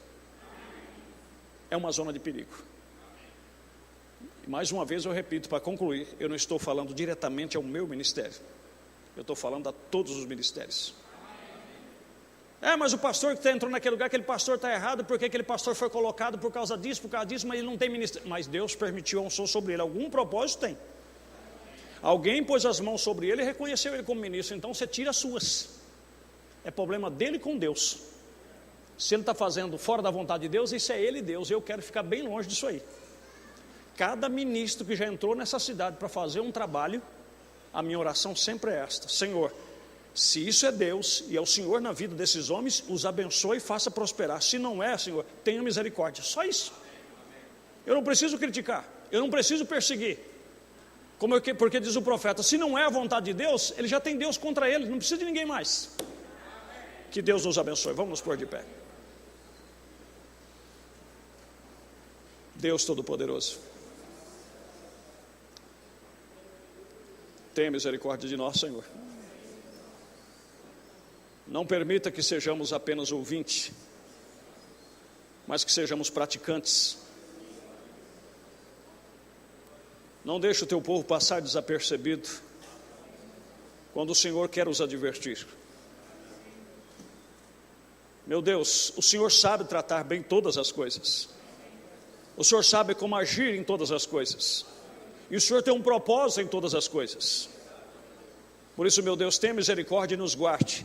É uma zona de perigo. E mais uma vez eu repito, para concluir, eu não estou falando diretamente ao meu ministério. Eu estou falando a todos os ministérios. Mas o pastor que entrou naquele lugar, aquele pastor está errado, porque aquele pastor foi colocado por causa disso, mas ele não tem ministério. Mas Deus permitiu a unção sobre ele, algum propósito tem. Alguém pôs as mãos sobre ele e reconheceu ele como ministro, então você tira as suas. É problema dele com Deus. Se ele está fazendo fora da vontade de Deus, isso é ele e Deus, eu quero ficar bem longe disso aí. Cada ministro que já entrou nessa cidade para fazer um trabalho, a minha oração sempre é esta: Senhor, se isso é Deus e é o Senhor na vida desses homens, os abençoe e faça prosperar. Se não é, Senhor, tenha misericórdia. Só isso. Eu não preciso criticar, eu não preciso perseguir. Porque diz o profeta, se não é a vontade de Deus, ele já tem Deus contra ele, não precisa de ninguém mais. Que Deus nos abençoe. Vamos nos pôr de pé. Deus Todo-Poderoso, tenha misericórdia de nós, Senhor. Não permita que sejamos apenas ouvintes, mas que sejamos praticantes. Não deixe o teu povo passar desapercebido quando o Senhor quer os advertir. Meu Deus, o Senhor sabe tratar bem todas as coisas. O Senhor sabe como agir em todas as coisas. E o Senhor tem um propósito em todas as coisas. Por isso, meu Deus, tenha misericórdia e nos guarde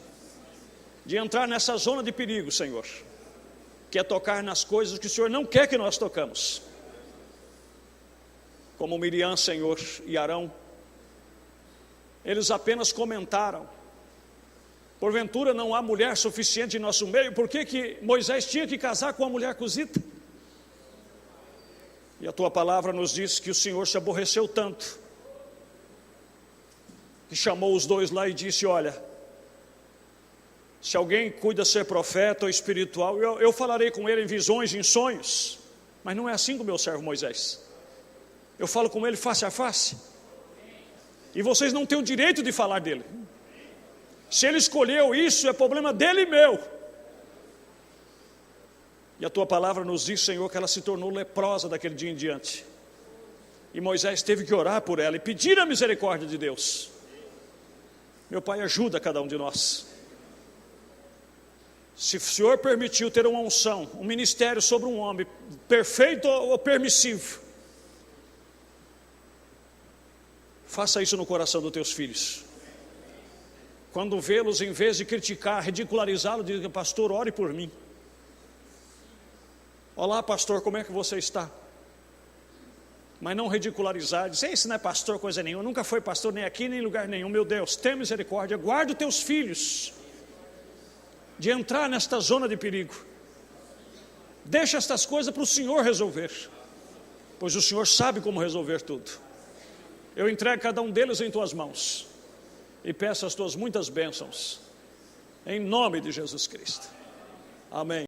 de entrar nessa zona de perigo, Senhor, que é tocar nas coisas que o Senhor não quer que nós tocamos. Como Miriam, Senhor, e Arão, eles apenas comentaram: porventura não há mulher suficiente em nosso meio, por que Moisés tinha que casar com a mulher cozita? E a tua palavra nos diz que o Senhor se aborreceu tanto, que chamou os dois lá e disse: olha, se alguém cuida ser profeta ou espiritual, eu falarei com ele em visões, em sonhos, mas não é assim com o meu servo Moisés. Eu falo com ele face a face, e vocês não têm o direito de falar dele. Se ele escolheu isso, é problema dele e meu. E a tua palavra nos diz, Senhor, que ela se tornou leprosa daquele dia em diante. E Moisés teve que orar por ela e pedir a misericórdia de Deus. Meu Pai, ajuda cada um de nós. Se o Senhor permitiu ter uma unção, um ministério sobre um homem, perfeito ou permissivo, faça isso no coração dos teus filhos. Quando vê-los, em vez de criticar, ridicularizá-los, diga: pastor, ore por mim. Olá, pastor, como é que você está? Mas não ridicularizar, dizer: isso não é pastor coisa nenhuma, nunca foi pastor nem aqui nem em lugar nenhum. Meu Deus, tenha misericórdia, guarda os teus filhos de entrar nesta zona de perigo. Deixa estas coisas para o Senhor resolver, pois o Senhor sabe como resolver tudo. Eu entrego cada um deles em tuas mãos e peço as tuas muitas bênçãos, em nome de Jesus Cristo. Amém.